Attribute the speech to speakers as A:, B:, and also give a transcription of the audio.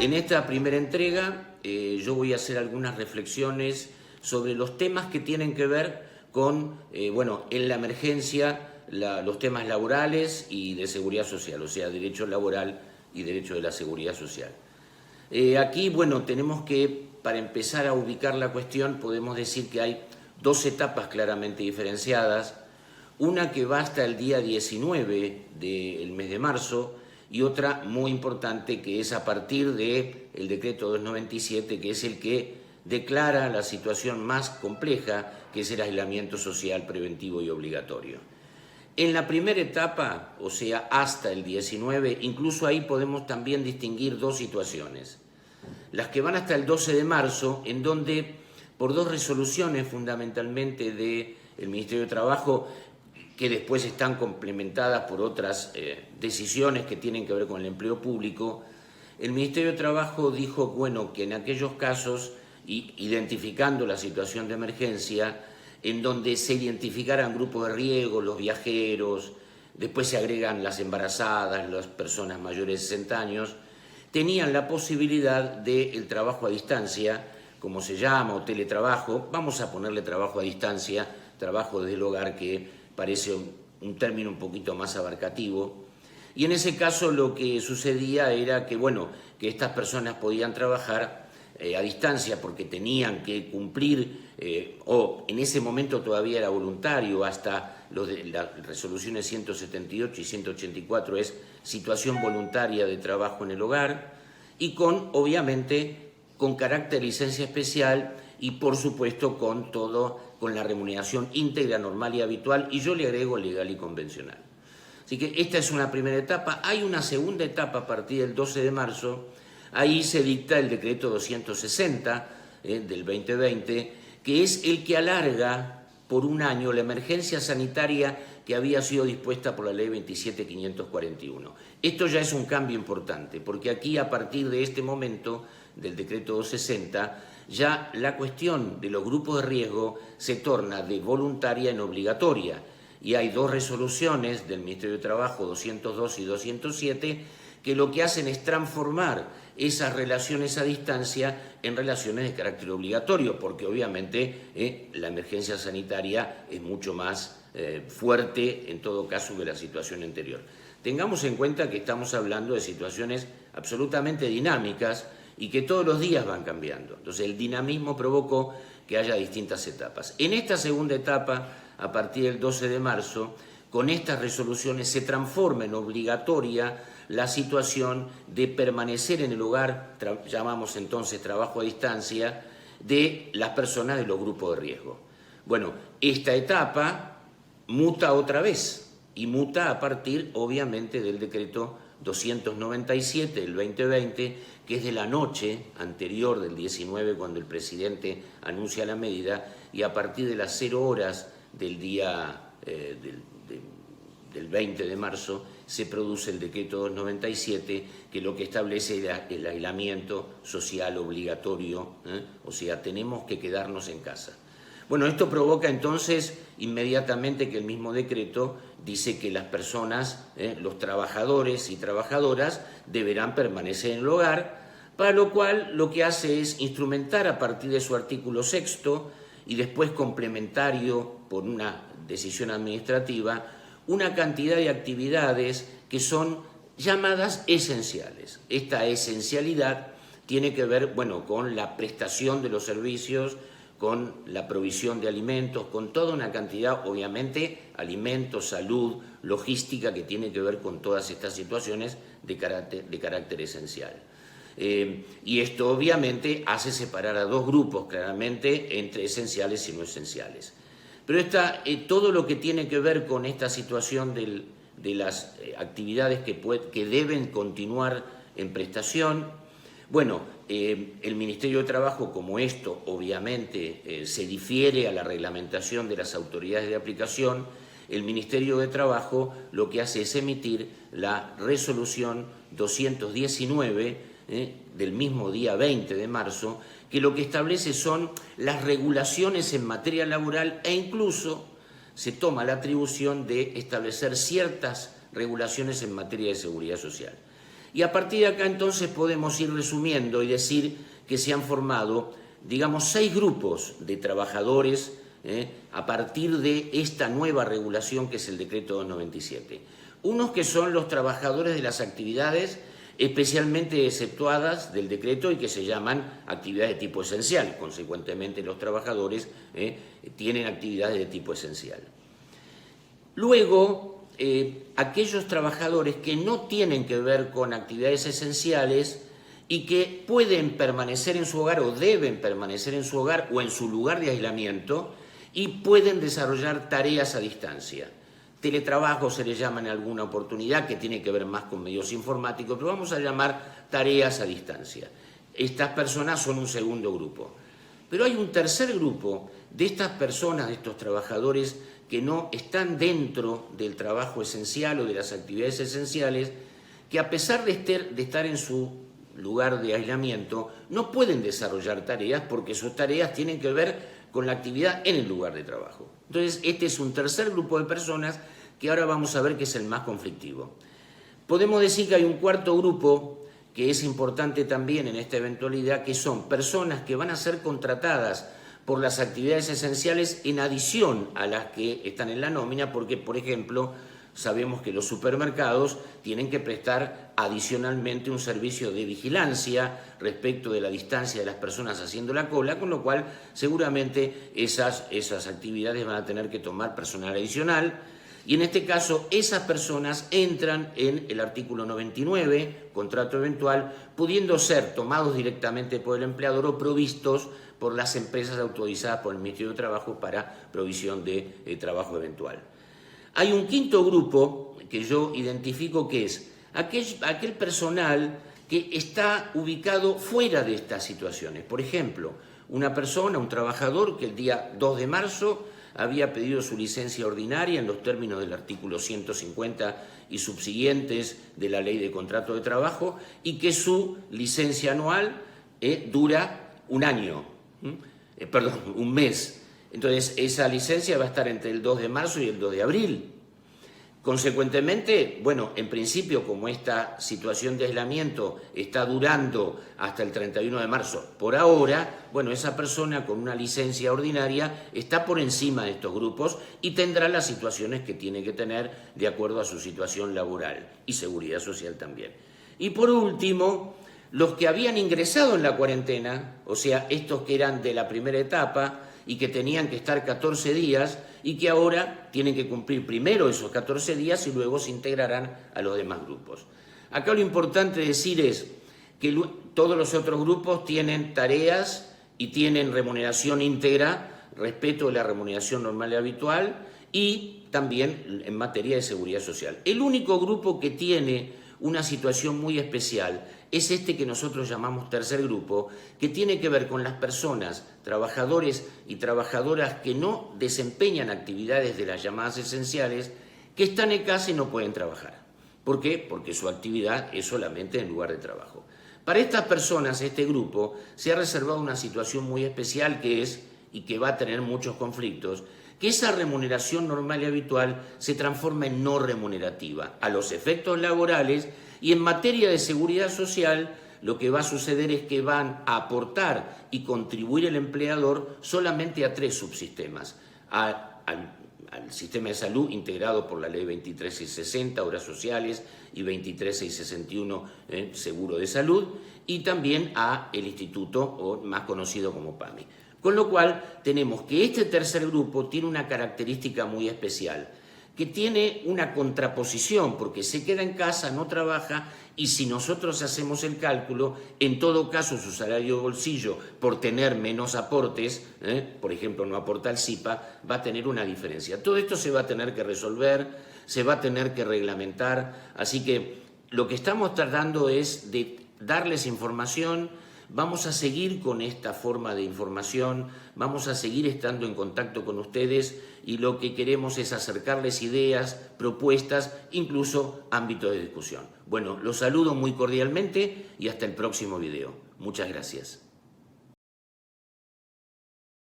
A: En esta primera entrega yo voy a hacer algunas reflexiones sobre los temas que tienen que ver con, en la emergencia, los temas laborales y de seguridad social, o sea, derecho laboral y derecho de la seguridad social. Aquí, tenemos que, para empezar a ubicar la cuestión, podemos decir que hay dos etapas claramente diferenciadas, una que va hasta el día 19 del mes de marzo y otra muy importante que es a partir del decreto 297, que es el que declara la situación más compleja, que es el aislamiento social preventivo y obligatorio. En la primera etapa, o sea, hasta el 19, incluso ahí podemos también distinguir dos situaciones. Las que van hasta el 12 de marzo, en donde, por dos resoluciones fundamentalmente del Ministerio de Trabajo, que después están complementadas por otras decisiones que tienen que ver con el empleo público, el Ministerio de Trabajo dijo, que en aquellos casos, identificando la situación de emergencia, en donde se identificaran grupos de riesgo, los viajeros, después se agregan las embarazadas, las personas mayores de 60 años, tenían la posibilidad del trabajo a distancia, como se llama, o teletrabajo, vamos a ponerle trabajo a distancia, trabajo desde el hogar, que parece un término un poquito más abarcativo. Y en ese caso lo que sucedía era que estas personas podían trabajar a distancia porque tenían que cumplir, o en ese momento todavía era voluntario, hasta las resoluciones 178 y 184 es situación voluntaria de trabajo en el hogar, y obviamente, con carácter licencia especial y por supuesto con la remuneración íntegra, normal y habitual, y yo le agrego legal y convencional. Así que esta es una primera etapa. Hay una segunda etapa a partir del 12 de marzo, ahí se dicta el decreto 260 del 2020, que es el que alarga por un año la emergencia sanitaria que había sido dispuesta por la ley 27.541. Esto ya es un cambio importante, porque aquí a partir de este momento, del decreto 260, ya la cuestión de los grupos de riesgo se torna de voluntaria en obligatoria. Y hay dos resoluciones del Ministerio de Trabajo, 202 y 207, que lo que hacen es transformar esas relaciones a distancia en relaciones de carácter obligatorio, porque obviamente la emergencia sanitaria es mucho más fuerte en todo caso que la situación anterior. Tengamos en cuenta que estamos hablando de situaciones absolutamente dinámicas y que todos los días van cambiando. Entonces el dinamismo provocó que haya distintas etapas. En esta segunda etapa, a partir del 12 de marzo, con estas resoluciones se transforma en obligatoria la situación de permanecer en el hogar, llamamos entonces trabajo a distancia, de las personas de los grupos de riesgo. Esta etapa muta otra vez y muta a partir, obviamente, del decreto 297 del 2020, que es de la noche anterior del 19, cuando el presidente anuncia la medida, y a partir de las 0 horas del día del 20 de marzo se produce el decreto 297, que lo que establece el aislamiento social obligatorio, o sea, tenemos que quedarnos en casa. Esto provoca entonces inmediatamente que el mismo decreto dice que las personas, los trabajadores y trabajadoras, deberán permanecer en el hogar, para lo cual lo que hace es instrumentar a partir de su artículo 6 y después complementario por una decisión administrativa, una cantidad de actividades que son llamadas esenciales. Esta esencialidad tiene que ver, con la prestación de los servicios, con la provisión de alimentos, con toda una cantidad, obviamente, alimentos, salud, logística, que tiene que ver con todas estas situaciones de carácter esencial. Y esto obviamente hace separar a dos grupos claramente entre esenciales y no esenciales. Pero todo lo que tiene que ver con esta situación de las actividades que deben continuar en prestación, el Ministerio de Trabajo, como esto obviamente se difiere a la reglamentación de las autoridades de aplicación, el Ministerio de Trabajo lo que hace es emitir la resolución 219 del mismo día 20 de marzo, que lo que establece son las regulaciones en materia laboral e incluso se toma la atribución de establecer ciertas regulaciones en materia de seguridad social. Y a partir de acá entonces podemos ir resumiendo y decir que se han formado, digamos, 6 grupos de trabajadores a partir de esta nueva regulación que es el decreto 297. Unos que son los trabajadores de las actividades especialmente exceptuadas del decreto y que se llaman actividades de tipo esencial. Consecuentemente, los trabajadores tienen actividades de tipo esencial. Luego, aquellos trabajadores que no tienen que ver con actividades esenciales y que pueden permanecer en su hogar o deben permanecer en su hogar o en su lugar de aislamiento y pueden desarrollar tareas a distancia. Teletrabajo se le llama en alguna oportunidad, que tiene que ver más con medios informáticos, pero vamos a llamar tareas a distancia. Estas personas son un segundo grupo. Pero hay un tercer grupo de estas personas, de estos trabajadores que no están dentro del trabajo esencial o de las actividades esenciales, que a pesar de estar en su lugar de aislamiento, no pueden desarrollar tareas porque sus tareas tienen que ver con la actividad en el lugar de trabajo. Entonces, este es un tercer grupo de personas que ahora vamos a ver que es el más conflictivo. Podemos decir que hay un cuarto grupo que es importante también en esta eventualidad, que son personas que van a ser contratadas por las actividades esenciales en adición a las que están en la nómina, porque, por ejemplo, sabemos que los supermercados tienen que prestar adicionalmente un servicio de vigilancia respecto de la distancia de las personas haciendo la cola, con lo cual seguramente esas actividades van a tener que tomar personal adicional. Y en este caso, esas personas entran en el artículo 99, contrato eventual, pudiendo ser tomados directamente por el empleador o provistos por las empresas autorizadas por el Ministerio de Trabajo para provisión de trabajo eventual. Hay un quinto grupo que yo identifico que es aquel personal que está ubicado fuera de estas situaciones. Por ejemplo, una persona, un trabajador que el día 2 de marzo había pedido su licencia ordinaria en los términos del artículo 150 y subsiguientes de la Ley de Contrato de Trabajo y que su licencia anual dura un mes. Entonces, esa licencia va a estar entre el 2 de marzo y el 2 de abril. Consecuentemente, bueno, en principio, como esta situación de aislamiento está durando hasta el 31 de marzo, por ahora, bueno, esa persona con una licencia ordinaria está por encima de estos grupos y tendrá las situaciones que tiene que tener de acuerdo a su situación laboral y seguridad social también. Y por último, los que habían ingresado en la cuarentena, o sea, estos que eran de la primera etapa y que tenían que estar 14 días y que ahora tienen que cumplir primero esos 14 días y luego se integrarán a los demás grupos. Acá lo importante decir es que todos los otros grupos tienen tareas y tienen remuneración íntegra respecto de la remuneración normal y habitual y también en materia de seguridad social. El único grupo que tiene una situación muy especial es este que nosotros llamamos tercer grupo, que tiene que ver con las personas, trabajadores y trabajadoras que no desempeñan actividades de las llamadas esenciales, que están en casa y no pueden trabajar. ¿Por qué? Porque su actividad es solamente en lugar de trabajo. Para estas personas, este grupo, se ha reservado una situación muy especial que es, y que va a tener muchos conflictos, que esa remuneración normal y habitual se transforma en no remunerativa a los efectos laborales y en materia de seguridad social lo que va a suceder es que van a aportar y contribuir el empleador solamente a 3 subsistemas, al sistema de salud integrado por la ley 23660, obras sociales, y 23661, seguro de salud, y también a el instituto, o más conocido como PAMI. Con lo cual tenemos que este tercer grupo tiene una característica muy especial, que tiene una contraposición, porque se queda en casa, no trabaja, y si nosotros hacemos el cálculo, en todo caso su salario de bolsillo, por tener menos aportes, por ejemplo no aporta al SIPA, va a tener una diferencia. Todo esto se va a tener que resolver, se va a tener que reglamentar, así que lo que estamos tratando es de darles información. Vamos a seguir con esta forma de información, vamos a seguir estando en contacto con ustedes y lo que queremos es acercarles ideas, propuestas, incluso ámbitos de discusión. Bueno, los saludo muy cordialmente y hasta el próximo video. Muchas gracias.